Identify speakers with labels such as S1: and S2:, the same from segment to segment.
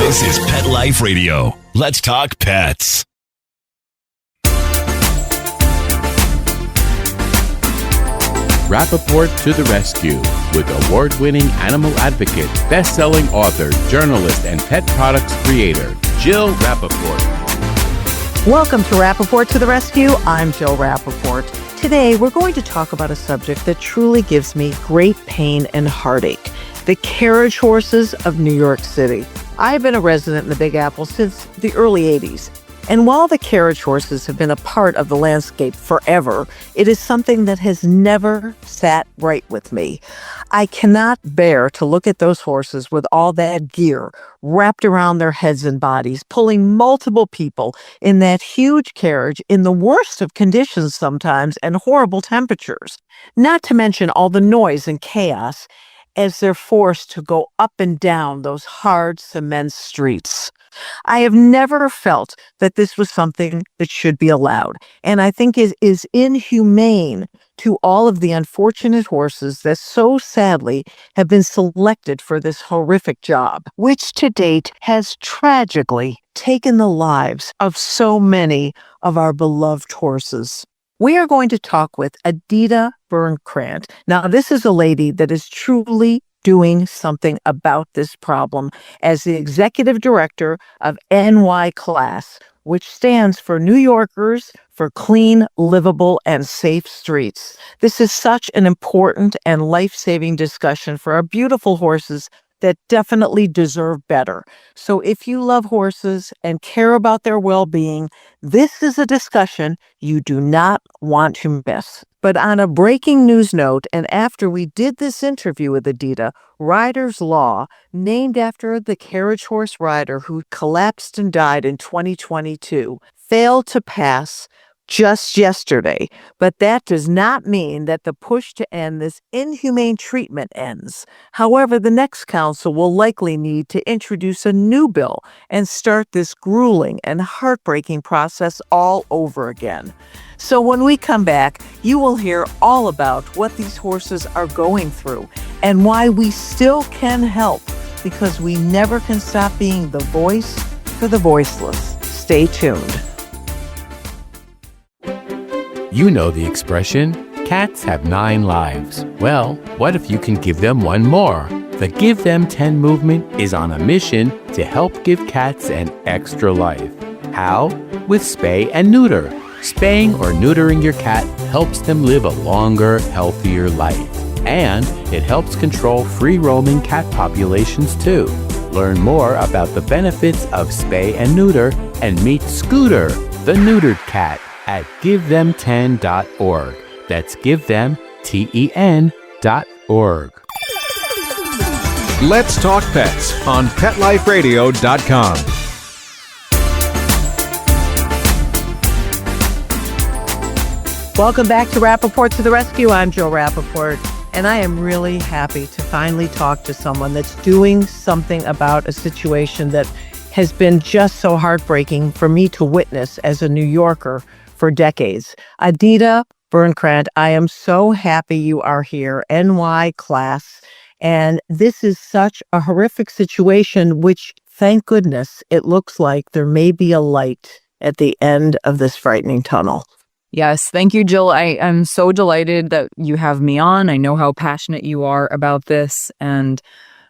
S1: This is Pet Life Radio. Let's talk pets.
S2: Rappaport to the rescue with award-winning animal advocate, best-selling author, journalist, and pet products creator, Jill Rappaport.
S3: Welcome to Rappaport to the Rescue. I'm Jill Rappaport. Today, we're going to talk about a subject that truly gives me great pain and heartache: the carriage horses of New York City. I've been a resident in the Big Apple since the early 80s. And while the carriage horses have been a part of the landscape forever, it is something that has never sat right with me. I cannot bear to look at those horses with all that gear wrapped around their heads and bodies, pulling multiple people in that huge carriage in the worst of conditions sometimes and horrible temperatures. Not to mention all the noise and chaos as they're forced to go up and down those hard cement streets. I have never felt that this was something that should be allowed, and I think it is inhumane to all of the unfortunate horses that so sadly have been selected for this horrific job, which to date has tragically taken the lives of so many of our beloved horses. We are going to talk with Edita Birnkrant. Now, this is a lady that is truly doing something about this problem as the executive director of NYCLASS, which stands for New Yorkers for Clean, Livable, and Safe Streets. This is such an important and life-saving discussion for our beautiful horses that definitely deserve better. So if you love horses and care about their well-being, this is a discussion you do not want to miss. But on a breaking news note, and after we did this interview with Edita, Ryder's Law, named after the carriage horse Ryder who collapsed and died in 2022, failed to pass just yesterday. But that does not mean that the push to end this inhumane treatment ends. However, the next council will likely need to introduce a new bill and start this grueling and heartbreaking process all over again. So when we come back, you will hear all about what these horses are going through and why we still can help, because we never can stop being the voice for the voiceless. Stay tuned.
S2: You know the expression, cats have 9 lives. Well, what if you can give them one more? The Give Them 10 movement is on a mission to help give cats an extra life. How? With spay and neuter. Spaying or neutering your cat helps them live a longer, healthier life. And it helps control free-roaming cat populations too. Learn more about the benefits of spay and neuter and meet Scooter, the neutered cat, at GiveThem10.org. That's GiveThem10.org.
S4: Let's Talk Pets on PetLifeRadio.com.
S3: Welcome back to Rappaport to the Rescue. I'm Jill Rappaport, and I am really happy to finally talk to someone that's doing something about a situation that has been just so heartbreaking for me to witness as a New Yorker for decades. Edita Birnkrant, I am so happy you are here, NYCLASS, and this is such a horrific situation, which, thank goodness, it looks like there may be a light at the end of this frightening tunnel.
S5: Yes, thank you, Jill. I am so delighted that you have me on. I know how passionate you are about this, and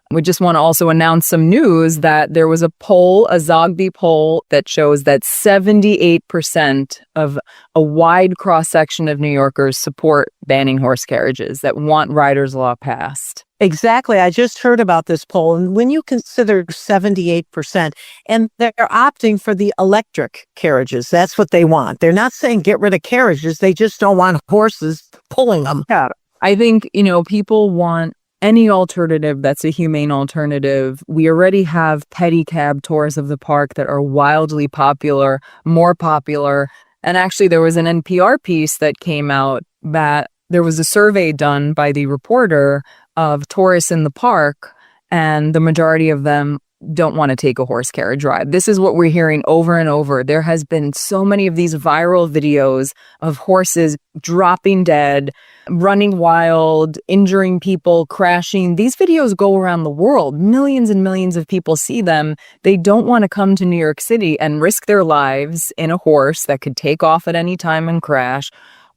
S5: we just want to also announce some news that there was a poll, a Zogby poll, that shows that 78% of a wide cross-section of New Yorkers support banning horse carriages, that want Ryder's Law passed.
S3: Exactly. I just heard about this poll. And when you consider 78%, and they're opting for the electric carriages, that's what they want. They're not saying get rid of carriages. They just don't want horses pulling them.
S5: Yeah. I think, people want any alternative that's a humane alternative. We already have pedicab tours of the park that are wildly popular, more popular. And actually, there was an NPR piece that came out that there was a survey done by the reporter of tourists in the park, and the majority of them don't want to take a horse carriage ride. This is what we're hearing over and over. There has been so many of these viral videos of horses dropping dead, running wild, injuring people, crashing. These videos go around the world. Millions and millions of people see them. They don't want to come to New York City and risk their lives in a horse that could take off at any time and crash,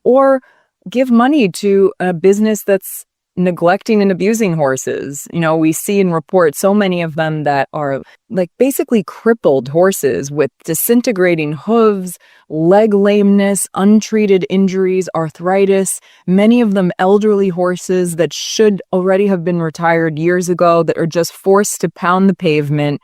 S5: or give money to a business that's neglecting and abusing horses. We see and report so many of them that are like basically crippled horses with disintegrating hooves, leg lameness, untreated injuries, arthritis, many of them elderly horses that should already have been retired years ago, that are just forced to pound the pavement,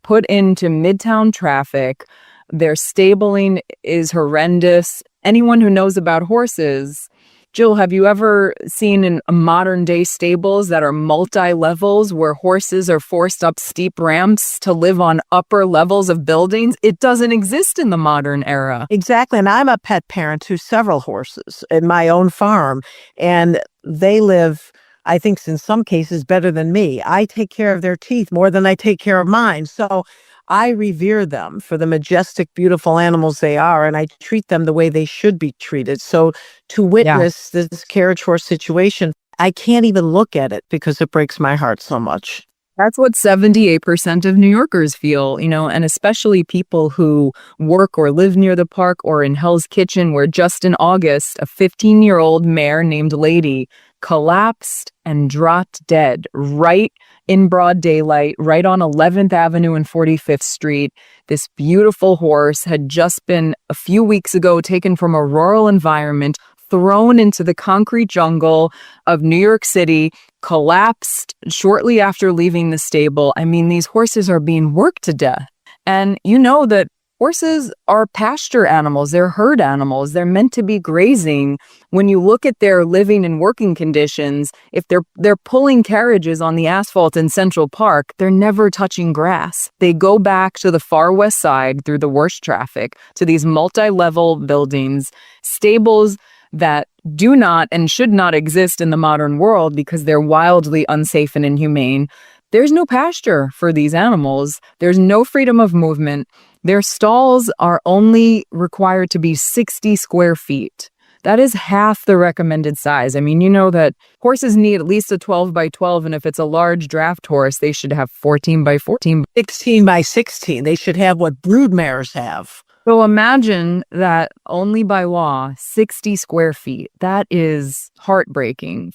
S5: put into midtown traffic. Their stabling is horrendous. Anyone who knows about horses, Jill, have you ever seen in modern day stables that are multi-levels where horses are forced up steep ramps to live on upper levels of buildings? It doesn't exist in the modern era.
S3: Exactly. And I'm a pet parent to several horses in my own farm, and they live, I think, in some cases better than me. I take care of their teeth more than I take care of mine. So I revere them for the majestic, beautiful animals they are, and I treat them the way they should be treated. So to witness this carriage horse situation, I can't even look at it because it breaks my heart so much.
S5: That's what 78% of New Yorkers feel, and especially people who work or live near the park or in Hell's Kitchen, where just in August, a 15-year-old mare named Lady collapsed and dropped dead right in broad daylight, right on 11th Avenue and 45th Street. This beautiful horse had just been a few weeks ago taken from a rural environment, thrown into the concrete jungle of New York City, collapsed shortly after leaving the stable. I mean, these horses are being worked to death. And you know that horses are pasture animals. They're herd animals. They're meant to be grazing. When you look at their living and working conditions, if they're pulling carriages on the asphalt in Central Park, they're never touching grass. They go back to the far west side through the worst traffic to these multi-level buildings, stables that do not and should not exist in the modern world because they're wildly unsafe and inhumane. There's no pasture for these animals. There's no freedom of movement. Their stalls are only required to be 60 square feet. That is half the recommended size. I mean, you know that horses need at least a 12 by 12, and if it's a large draft horse, they should have 14 by 14.
S3: 16 by 16. They should have what brood mares have.
S5: So imagine that only by law, 60 square feet. That is heartbreaking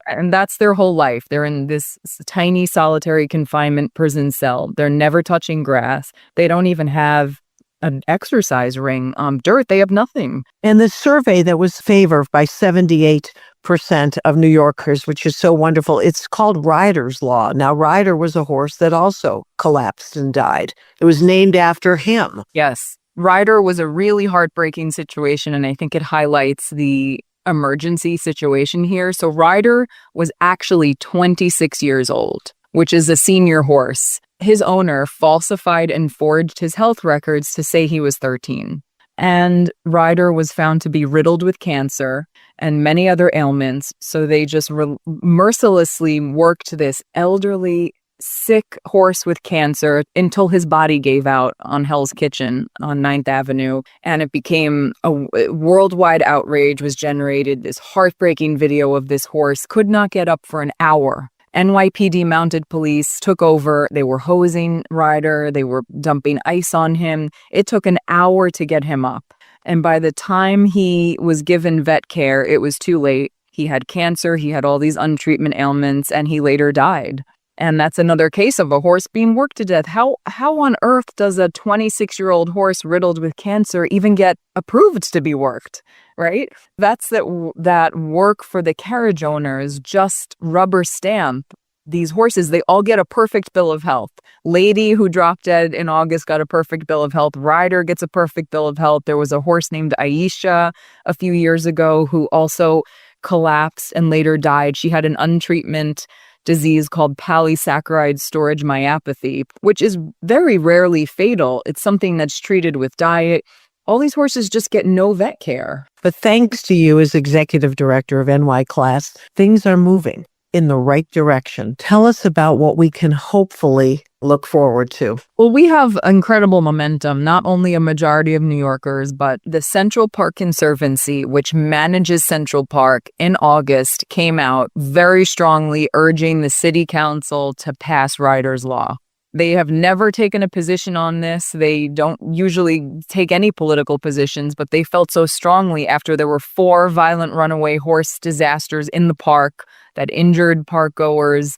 S5: and that's their whole life. They're in this tiny solitary confinement prison cell. They're never touching grass. They don't even have an exercise ring, dirt. They have nothing.
S3: And the survey that was favored by 78% of New Yorkers, which is so wonderful, it's called Ryder's Law. Now, Ryder was a horse that also collapsed and died. It was named after him.
S5: Yes. Ryder was a really heartbreaking situation, and I think it highlights the emergency situation here. So Ryder was actually 26 years old, which is a senior horse. His owner falsified and forged his health records to say he was 13. And Ryder was found to be riddled with cancer and many other ailments. So they just mercilessly worked this elderly, sick horse with cancer until his body gave out on Hell's Kitchen on 9th Avenue. And it became a worldwide outrage was generated. This heartbreaking video of this horse could not get up for an hour. NYPD mounted police took over. They were hosing Ryder. They were dumping ice on him. It took an hour to get him up. And by the time he was given vet care, it was too late. He had cancer. He had all these untreatment ailments, and he later died. And that's another case of a horse being worked to death. How on earth does a 26-year-old horse riddled with cancer even get approved to be worked, right? That's that work for the carriage owners just rubber stamp these horses. They all get a perfect bill of health. Lady, who dropped dead in August, got a perfect bill of health. Ryder gets a perfect bill of health. There was a horse named Aisha a few years ago who also collapsed and later died. She had an untreatment disease called polysaccharide storage myopathy, which is very rarely fatal. It's something that's treated with diet. All these horses just get no vet care.
S3: But thanks to you as executive director of NYCLASS, things are moving. in the right direction. Tell us about what we can hopefully look forward to.
S5: Well, we have incredible momentum, not only a majority of New Yorkers, but the Central Park Conservancy, which manages Central Park, in August came out very strongly urging the city council to pass Ryder's law. They have never taken a position on this. They don't usually take any political positions, but they felt so strongly after there were 4 violent runaway horse disasters in the park that injured park goers.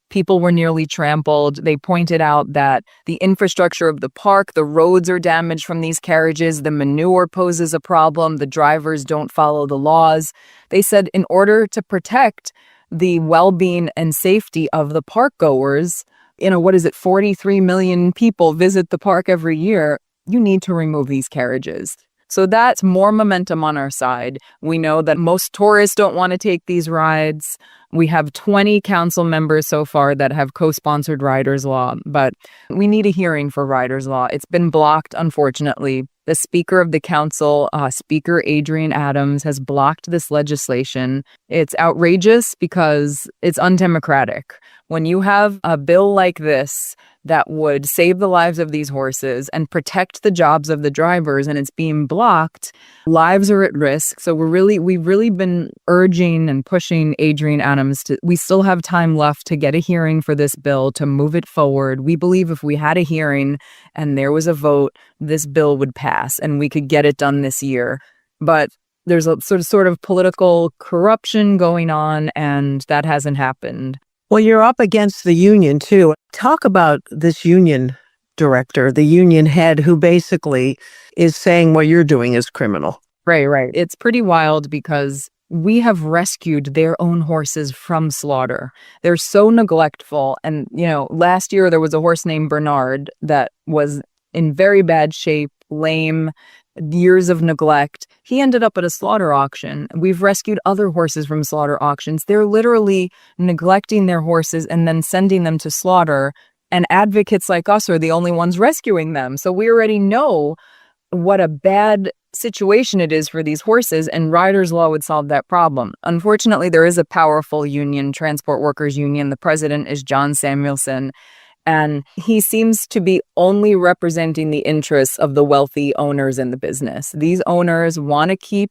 S5: People were nearly trampled. They pointed out that the infrastructure of the park, the roads are damaged from these carriages, the manure poses a problem, the drivers don't follow the laws. They said in order to protect the well-being and safety of the park goers, 43 million people visit the park every year, you need to remove these carriages. So that's more momentum on our side. We know that most tourists don't want to take these rides. We have 20 council members so far that have co-sponsored Ryder's Law, but we need a hearing for Ryder's Law. It's been blocked, unfortunately. The Speaker of the Council, Speaker Adrian Adams, has blocked this legislation. It's outrageous because it's undemocratic. When you have a bill like this that would save the lives of these horses and protect the jobs of the drivers and it's being blocked, lives are at risk. So we've really been urging and pushing Adrian Adams we still have time left to get a hearing for this bill, to move it forward. We believe if we had a hearing and there was a vote, this bill would pass and we could get it done this year. But there's a sort of political corruption going on and that hasn't happened.
S3: Well, you're up against the union, too. Talk about this union director, the union head, who basically is saying what you're doing is criminal.
S5: Right. It's pretty wild because we have rescued their own horses from slaughter. They're so neglectful. And, last year there was a horse named Bernard that was in very bad shape, lame, years of neglect. He ended up at a slaughter auction. We've rescued other horses from slaughter auctions. They're literally neglecting their horses and then sending them to slaughter. And advocates like us are the only ones rescuing them. So we already know what a bad situation it is for these horses, and Ryder's Law would solve that problem. Unfortunately, there is a powerful union, Transport Workers Union. The president is John Samuelson. And he seems to be only representing the interests of the wealthy owners in the business. These owners want to keep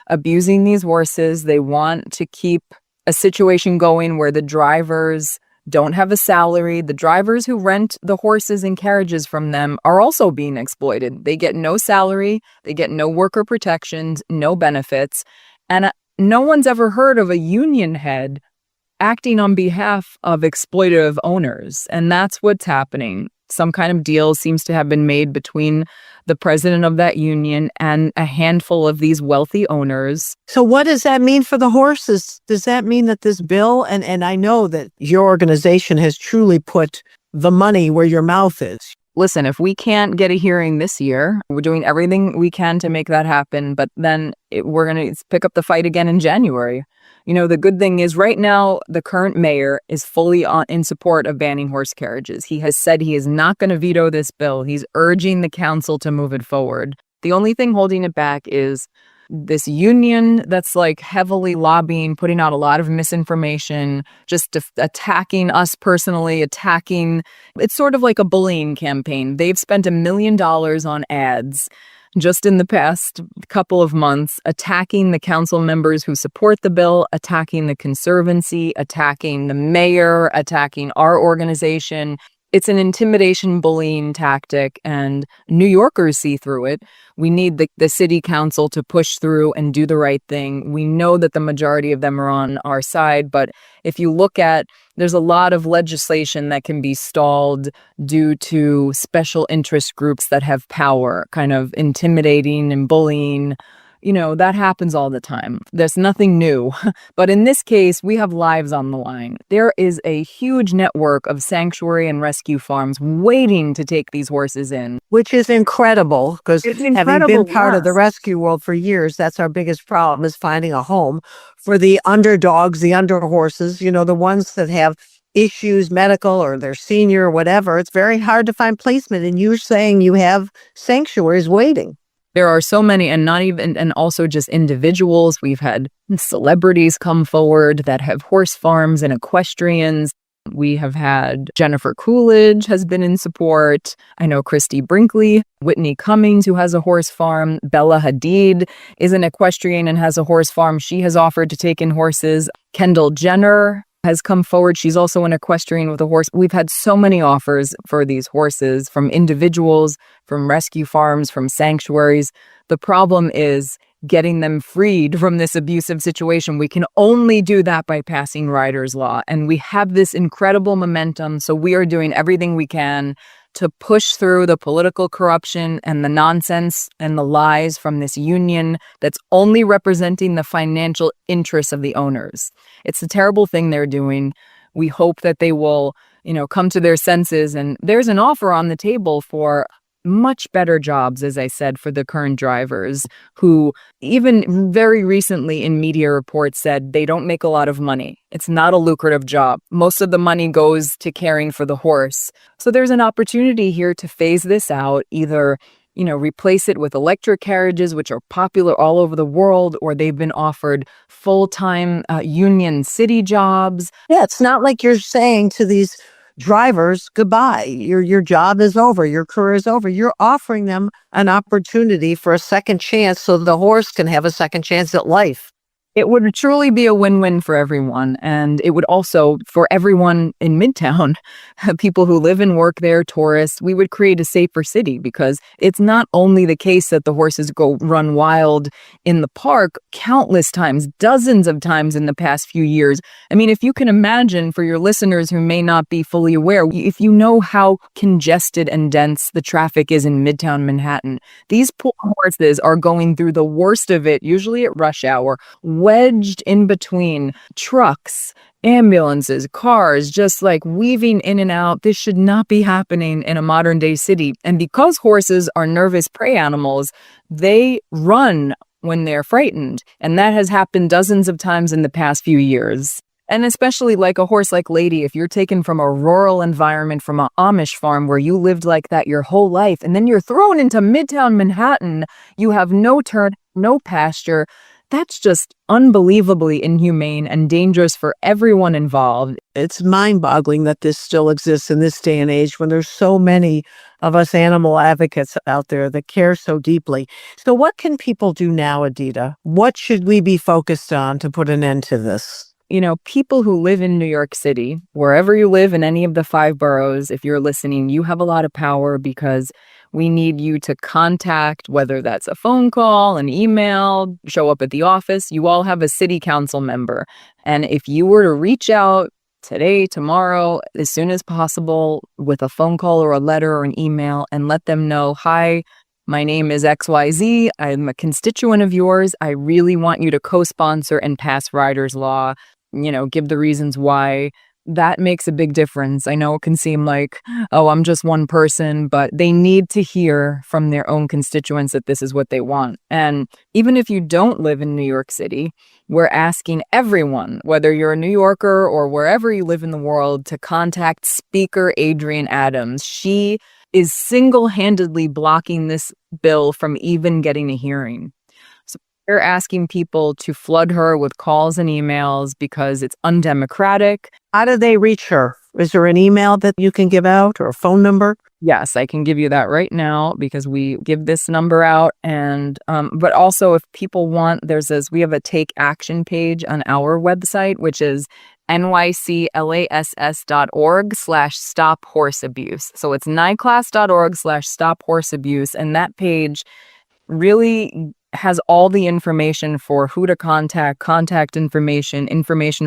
S5: abusing these horses. They want to keep a situation going where the drivers don't have a salary. The drivers who rent the horses and carriages from them are also being exploited. They get no salary. They get no worker protections, no benefits. And no one's ever heard of a union head acting on behalf of exploitative owners. And that's what's happening. Some kind of deal seems to have been made between the president of that union and a handful of these wealthy owners.
S3: So what does that mean for the horses? Does that mean that this bill, and I know that your organization has truly put the money where your mouth is.
S5: Listen, if we can't get a hearing this year, we're doing everything we can to make that happen. But then we're going to pick up the fight again in January. The good thing is right now, the current mayor is fully in support of banning horse carriages. He has said he is not going to veto this bill. He's urging the council to move it forward. The only thing holding it back is this union that's heavily lobbying, putting out a lot of misinformation, just attacking us personally, it's sort of like a bullying campaign. They've spent $1 million on ads just in the past couple of months, attacking the council members who support the bill, attacking the Conservancy, attacking the mayor, attacking our organization. It's an intimidation bullying tactic, and New Yorkers see through it. We need the city council to push through and do the right thing. We know that the majority of them are on our side, but if you look at, there's a lot of legislation that can be stalled due to special interest groups that have power, kind of intimidating and bullying. That happens all the time. There's nothing new. But in this case, we have lives on the line. There is a huge network of sanctuary and rescue farms waiting to take these horses in.
S3: Which is incredible, because having been part of the rescue world for years, that's our biggest problem, is finding a home for the underdogs, the underhorses, the ones that have issues, medical, or they're senior or whatever. It's very hard to find placement. And you're saying you have sanctuaries waiting.
S5: There are so many, and not even, and also just individuals. We've had celebrities come forward that have horse farms and equestrians. We have had Jennifer Coolidge has been in support. I know Christy Brinkley, Whitney Cummings, who has a horse farm. Bella Hadid is an equestrian and has a horse farm. She has offered to take in horses. Kendall Jenner has come forward. She's also an equestrian with a horse. We've had so many offers for these horses from individuals, from rescue farms, from sanctuaries. The problem is getting them freed from this abusive situation. We can only do that by passing Ryder's Law. And we have this incredible momentum. So we are doing everything we can to push through the political corruption and the nonsense and the lies from this union that's only representing the financial interests of the owners. It's a terrible thing they're doing. We hope that they will, come to their senses. And there's an offer on the table for much better jobs, as I said, for the current drivers who even very recently in media reports said they don't make a lot of money. It's not a lucrative job. Most of the money goes to caring for the horse. So there's an opportunity here to phase this out, either replace it with electric carriages, which are popular all over the world, or they've been offered full-time union city jobs.
S3: Yeah, it's not like you're saying to these drivers, goodbye. Your job is over. Your career is over. You're offering them an opportunity for a second chance so the horse can have a second chance at life.
S5: It would truly be a win-win for everyone. And it would also, for everyone in Midtown, people who live and work there, tourists, we would create a safer city, because it's not only the case that the horses go run wild in the park countless times, dozens of times in the past few years. I mean, if you can imagine, for your listeners who may not be fully aware, if you know how congested and dense the traffic is in Midtown Manhattan, these poor horses are going through the worst of it, usually at rush hour, wedged in between trucks, ambulances, cars, just like weaving in and out. This should not be happening in a modern day city. And because horses are nervous prey animals, they run when they're frightened. And that has happened dozens of times in the past few years. And especially like a horse like Lady, if you're taken from a rural environment, from an Amish farm where you lived like that your whole life, and then you're thrown into Midtown Manhattan, you have no turn, no pasture. That's just unbelievably inhumane and dangerous for everyone involved.
S3: It's mind-boggling that this still exists in this day and age when there's so many of us animal advocates out there that care so deeply. So what can people do now, Edita? What should we be focused on to put an end to this?
S5: People who live in New York City, wherever you live in any of the 5 boroughs, if you're listening, you have a lot of power, because we need you to contact, whether that's a phone call, an email, show up at the office. You all have a city council member. And if you were to reach out today, tomorrow, as soon as possible, with a phone call or a letter or an email, and let them know, hi, my name is XYZ. I'm a constituent of yours. I really want you to co-sponsor and pass Ryder's Law. Give the reasons why. That makes a big difference. I know it can seem like, oh, I'm just one person, but they need to hear from their own constituents that this is what they want. And even if you don't live in New York City, we're asking everyone, whether you're a New Yorker or wherever you live in the world, to contact Speaker Adrienne Adams. She is single-handedly blocking this bill from even getting a hearing. We're asking people to flood her with calls and emails because it's undemocratic.
S3: How do they reach her? Is there an email that you can give out, or a phone number?
S5: Yes, I can give you that right now, because we give this number out. And but also, if people want, we have a take action page on our website, which is NYCLASS.org/stop horse abuse. So it's NYCLASS.org/stop horse abuse. And that page really has all the information for who to contact information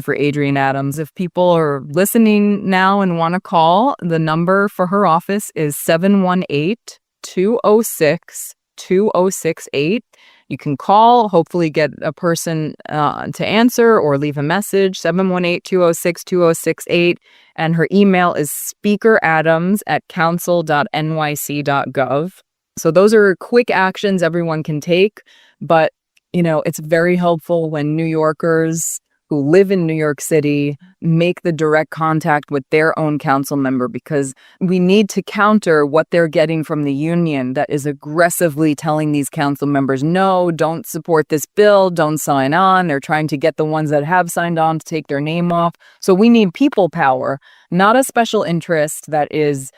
S5: for Adrienne Adams. If people are listening now and want to call, the number for her office is 718-206-2068. You can call, hopefully get a person to answer or leave a message, 718-206-2068. And her email is speakeradams@council.nyc.gov. So those are quick actions everyone can take, but it's very helpful when New Yorkers who live in New York City make the direct contact with their own council member, because we need to counter what they're getting from the union that is aggressively telling these council members, no, don't support this bill, don't sign on. They're trying to get the ones that have signed on to take their name off. So we need people power, not a special interest that is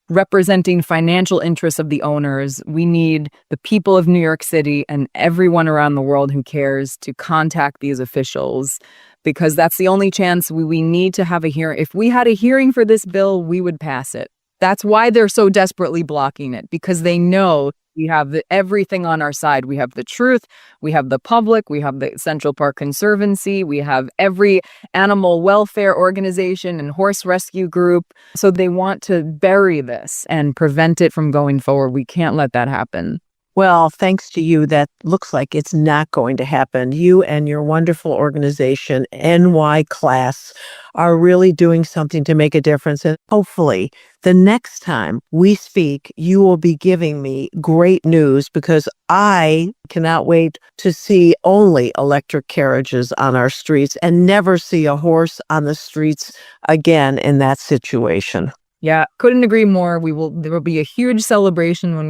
S5: representing financial interests of the owners. We need the people of New York City and everyone around the world who cares to contact these officials, because that's the only chance. We need to have a hearing. If we had a hearing for this bill, we would pass it. That's why they're so desperately blocking it, because they know we have everything on our side. We have the truth, we have the public, we have the Central Park Conservancy, we have every animal welfare organization and horse rescue group. So they want to bury this and prevent it from going forward. We can't let that happen.
S3: Well, thanks to you, that looks like it's not going to happen. You and your wonderful organization, NYCLASS, are really doing something to make a difference. And hopefully, the next time we speak, you will be giving me great news, because I cannot wait to see only electric carriages on our streets and never see a horse on the streets again in that situation.
S5: Yeah, couldn't agree more. There will be a huge celebration when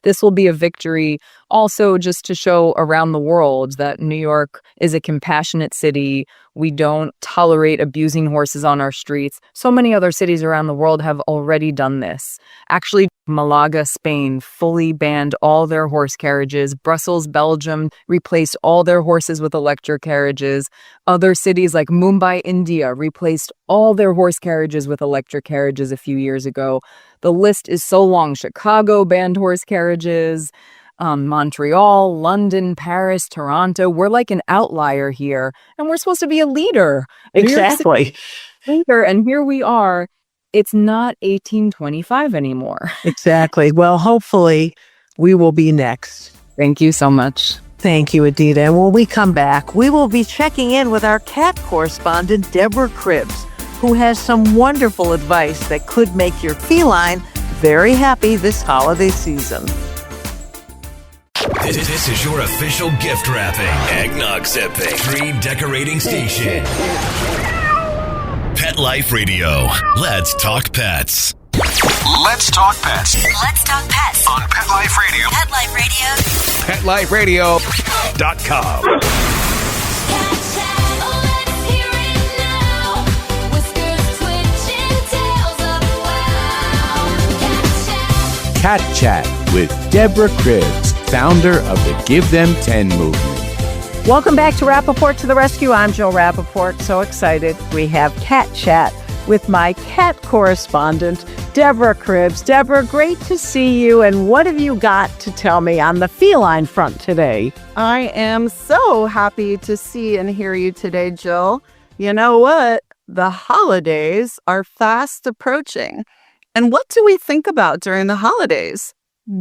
S5: this will be a victory. Also, just to show around the world that New York is a compassionate city. We don't tolerate abusing horses on our streets. So many other cities around the world have already done this. Actually, Malaga, Spain, fully banned all their horse carriages. Brussels, Belgium, replaced all their horses with electric carriages. Other cities like Mumbai, India, replaced all their horse carriages with electric carriages a few years ago. The list is so long. Chicago banned horse carriages. Montreal, London, Paris, Toronto. We're like an outlier here, and we're supposed to be a leader.
S3: Exactly.
S5: Leader, and here we are. It's not 1825 anymore.
S3: Exactly. Well, hopefully we will be next.
S5: Thank you so much.
S3: Thank you, Edita. And when we come back, we will be checking in with our cat correspondent, Deborah Cribbs, who has some wonderful advice that could make your feline very happy this holiday season.
S1: This is your official gift wrapping, eggnog sipping, tree decorating station. Pet Life Radio. Let's talk pets.
S6: Let's talk pets.
S7: Let's talk pets
S6: On Pet Life Radio.
S7: Pet Life Radio.
S4: PetLifeRadio.com.
S2: Cat Chat with Deborah Cribbs, founder of the Give Them 10 movement.
S3: Welcome back to Rappaport to the Rescue. I'm Jill Rappaport. So excited. We have Cat Chat with my cat correspondent, Deborah Cribbs. Deborah, great to see you. And what have you got to tell me on the feline front today?
S8: I am so happy to see and hear you today, Jill. You know what? The holidays are fast approaching. And what do we think about during the holidays?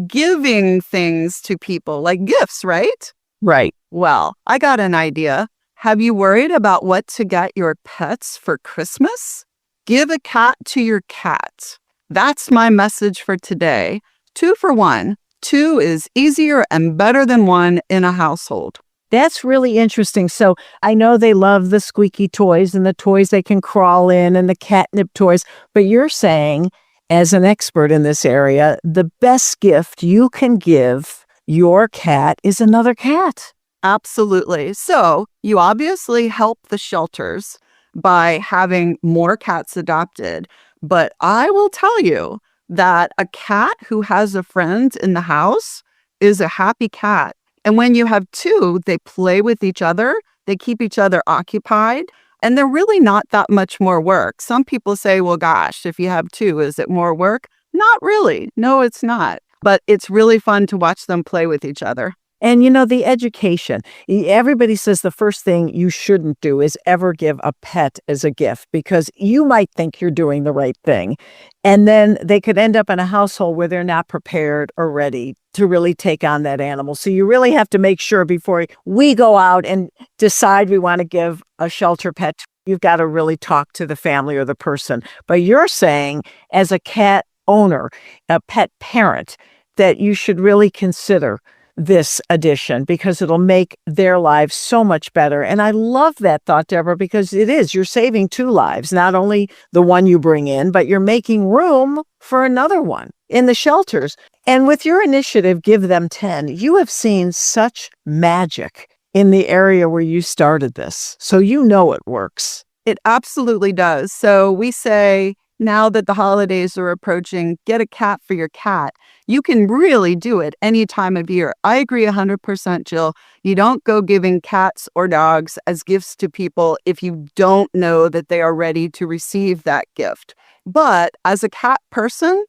S8: Giving things to people, like gifts, right?
S3: Right.
S8: Well, I got an idea. Have you worried about what to get your pets for Christmas? Give a cat to your cat. That's my message for today. 2 for 1. 2 is easier and better than 1 in a household.
S3: That's really interesting. So I know they love the squeaky toys and the toys they can crawl in and the catnip toys, but you're saying, as an expert in this area, the best gift you can give your cat is another cat.
S8: Absolutely. So you obviously help the shelters by having more cats adopted. But I will tell you that a cat who has a friend in the house is a happy cat. And when you have 2, they play with each other, they keep each other occupied, and they're really not that much more work. Some people say, well, gosh, if you have 2, is it more work? Not really. No, it's not. But it's really fun to watch them play with each other.
S3: And you know, the education, everybody says the first thing you shouldn't do is ever give a pet as a gift, because you might think you're doing the right thing. And then they could end up in a household where they're not prepared or ready to really take on that animal. So you really have to make sure before we go out and decide we want to give a shelter pet, you've got to really talk to the family or the person. But you're saying, as a cat owner, a pet parent, that you should really consider this addition because it'll make their lives so much better. And I love that thought, Deborah, because you're saving 2 lives, not only the one you bring in, but you're making room for another one in the shelters. And with your initiative, Give Them 10, you have seen such magic in the area where you started this. So you know it works.
S8: It absolutely does. So we say, now that the holidays are approaching, get a cat for your cat. You can really do it any time of year. I agree 100%, Jill. You don't go giving cats or dogs as gifts to people if you don't know that they are ready to receive that gift. But as a cat person,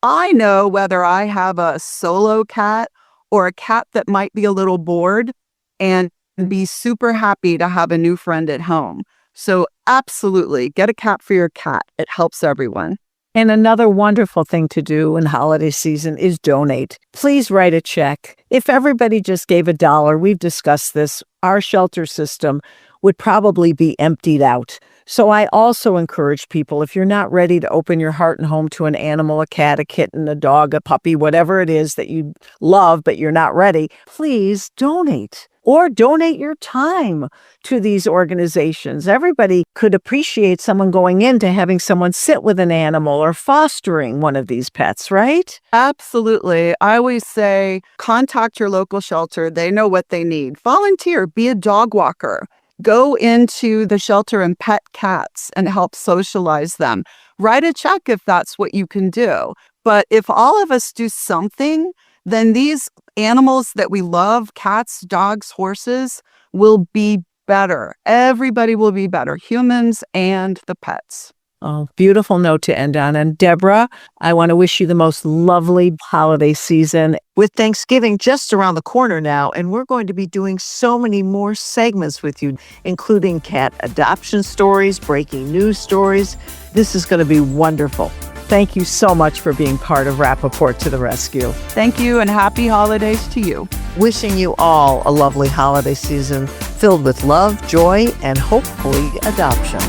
S8: I know whether I have a solo cat or a cat that might be a little bored and be super happy to have a new friend at home. So absolutely, get a cat for your cat. It helps everyone.
S3: And another wonderful thing to do in holiday season is donate. Please write a check. If everybody just gave $1, we've discussed this, our shelter system would probably be emptied out. So I also encourage people, if you're not ready to open your heart and home to an animal, a cat, a kitten, a dog, a puppy, whatever it is that you love, but you're not ready, please donate. Or donate your time to these organizations. Everybody could appreciate someone going into having someone sit with an animal or fostering one of these pets, right?
S8: Absolutely. I always say, contact your local shelter. They know what they need. Volunteer, be a dog walker. Go into the shelter and pet cats and help socialize them. Write a check if that's what you can do. But if all of us do something, then these animals that we love, cats, dogs, horses, will be better. Everybody will be better, humans and the pets.
S3: Oh, beautiful note to end on. And Deborah, I want to wish you the most lovely holiday season. With Thanksgiving just around the corner now, and we're going to be doing so many more segments with you, including cat adoption stories, breaking news stories. This is going to be wonderful. Thank you so much for being part of Rappaport to the Rescue.
S8: Thank you, and happy holidays to you.
S3: Wishing you all a lovely holiday season filled with love, joy, and hopefully adoption.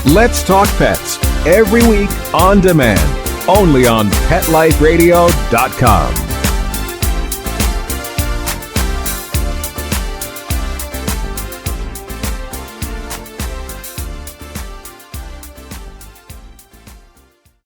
S4: Let's Talk Pets, every week on demand, only on PetLifeRadio.com.